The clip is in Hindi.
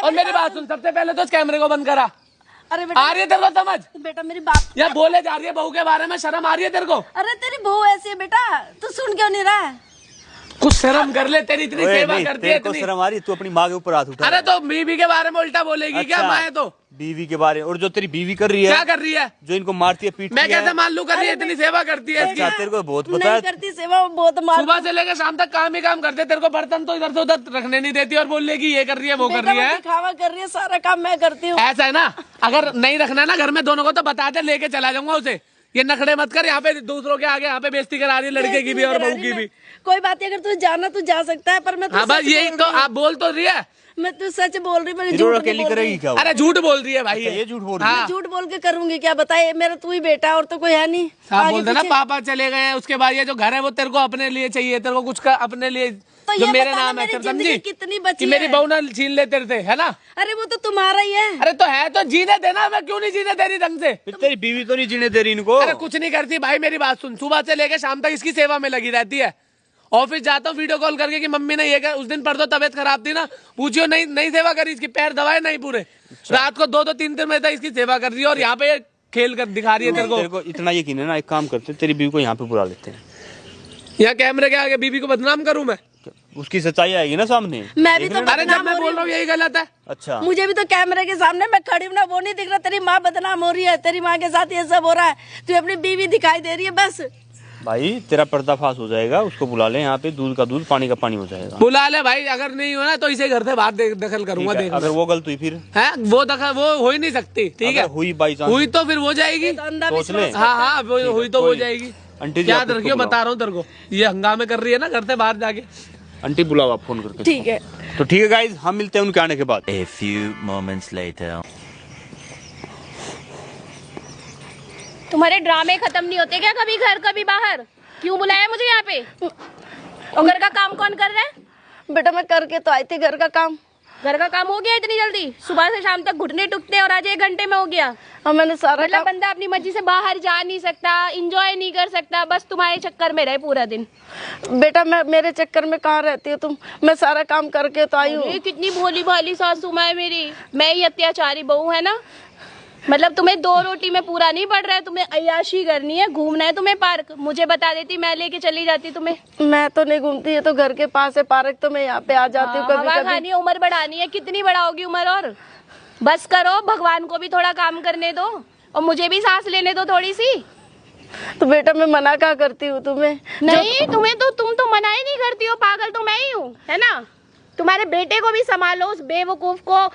और मेरी बात सुन, सबसे पहले तो इस कैमरे को बंद करा। अरे बेटा, आ रही है तेरे को समझ? बेटा मेरी बात या बोले जा रही है बहू के बारे में, शर्म आ रही है तेरे को? अरे तेरी बहू ऐसी है बेटा, तू सुन क्यों नहीं रहा है? कुछ शर्म कर ले, तेरी इतनी सेवा करती है तेरे को इतनी। शर्म आ रही है? तू अपनी माँ के ऊपर हाथ उठा। अरे तो बीवी के बारे में उल्टा बोलेगी क्या माँ? तो बीवी के बारे में, और जो तेरी बीवी कर रही है, क्या कर रही है? जो इनको मारती है, पीटती मैं है। कैसे मान लूं कर रही है? इतनी सेवा करती है इसकी। तेरे को बहुत पता नहीं है। करती सेवा, बहुत मार। सुबह से लेकर शाम तक काम ही काम करते, तेरे को बर्तन तो इधर से उधर रखने नहीं देती और बोल लेगी ये कर रही है वो कर रही है। दिखावा कर रही है, सारा काम मैं करती हूँ। ऐसा है ना, अगर नहीं रखना ना घर में दोनों को तो बता दे, लेके चला जाऊंगा उसे। ये नखड़े मत कर, यहाँ पे दूसरों के आगे यहाँ पे बेइज्जती करा रही है, लड़के की भी और बहू की भी। कोई बात नहीं, अगर तू जाना तू जा सकता है, पर मैं हाँ बस यही तो आप बोल तो रही है। मैं तो सच बोल रही हूँ, फिर अकेली करेगी क्या? अरे झूठ बोल रही है भाई। ये झूठ बोल रही है। हाँ झूठ बोल के करूंगी क्या? बताए, मेरा तू ही बेटा और तो कोई है नहीं। आप बोलते ना पापा चले गए हैं, उसके बाद ये जो घर है वो तेरे को अपने लिए चाहिए, तेरे को कुछ का अपने लिए तो जो ये मेरे बता नाम है, मेरी समझी? जिंदगी कितनी बची कि मेरी है? बहू ना छीन ले तेरे से, है ना? अरे वो तो तुम्हारा ही है। अरे तो है तो जीने देना, मैं क्यों नहीं जीने दे रही ढंग से? फिर तेरी बीवी तो नहीं जीने दे रही इनको? अरे कुछ नहीं करती भाई, मेरी बात सुन, सुबह से लेकर शाम तक इसकी सेवा में लगी रहती है। ऑफिस जाता हूँ वीडियो कॉल करके कि मम्मी ने ये कर, उस दिन पर तो तबियत खराब थी ना, पूछियो नहीं सेवा करी इसकी, पैर दबाए नहीं पूरे। रात को 2-2 3-3 बजे तक इसकी सेवा कर रही है और यहाँ पे खेल कर दिखा रही है तेरे को। इतना यकीन है ना, एक काम करते, तेरी बीवी को यहाँ पे बुला लेते हैं। यहाँ कैमरे के आगे बीवी को बदनाम करूँ मैं? उसकी सच्चाई आएगी ना सामने। मैं भी तो अरे जब मैं बोल रहा हूँ यही गलत है। अच्छा, मुझे भी तो कैमरे के सामने मैं खड़ी हूँ ना, वो नहीं दिख रहा? तेरी माँ बदनाम हो रही है, तेरी माँ के साथ ये सब हो रहा है, तू अपनी बीवी दिखाई दे रही है बस। भाई तेरा पर्दाफाश हो जाएगा, उसको बुला ले यहाँ पे, दूध का दूध पानी का पानी हो जाएगा। बुला ले भाई, अगर नहीं हो ना तो इसे घर से बाहर दखल करूंगा। देख अगर वो गलत हुई फिर है वो दखल, वो हो ही नहीं सकती। ठीक है, अगर हुई बाई चांस हुई तो फिर वो जाएगी। सोच ले। हाँ हुई तो वो जाएगी। आंटी जी याद रखियो, बता रहा हूँ तेरे को, ये हंगामे कर रही है ना घर से बाहर जाके। आंटी बुलाओ आप फोन करके। ठीक है, तो ठीक है गाइज, हम मिलते हैं उनके आने के बाद। A few moments later. तुम्हारे ड्रामे खत्म नहीं होते क्या? कभी घर कभी बाहर, क्यों बुलाया मुझे यहाँ पे? और घर का काम कौन कर रहा है? बेटा मैं करके तो आई थी घर का काम। घर का काम हो गया इतनी जल्दी? सुबह से शाम तक घुटने टूटते और आज 1 घंटे में हो गया। हाँ मैंने सारा मतलब बंदा अपनी मर्जी से बाहर जा नहीं सकता, एंजॉय नहीं कर सकता, बस तुम्हारे चक्कर में रहे पूरा दिन। बेटा मैं मेरे चक्कर में कहाँ रहती हो तुम? मैं सारा काम करके तो आई हूँ। अरे कितनी भोली भाली सासू माँ है मेरी, मैं ही अत्याचारी बहू है ना। मतलब तुम्हें 2 रोटी में पूरा नहीं पड़ रहा है, तुम्हें अय्याशी करनी है, घूमना है तुम्हें पार्क, मुझे बता देती, मैं लेके चली जाती तुम्हें। मैं तो नहीं घूमती, ये तो घर के पास है पार्क, तो मैं यहाँ पे आ जाती हूँ कभी हवा कभी। खानी है, उम्र बढ़ानी है, कितनी बढ़ाओगी उम्र? और बस करो, भगवान को भी थोड़ा काम करने दो और मुझे भी सांस लेने दो थोड़ी सी। तो बेटा मैं मना क्या करती हूँ तुम्हें? नहीं तुम्हें तो, तुम तो मना ही नहीं करती हो, पागल तो मैं ही हूँ, है ना? तुम्हारे बेटे को भी संभालो, उस बेवकूफ को,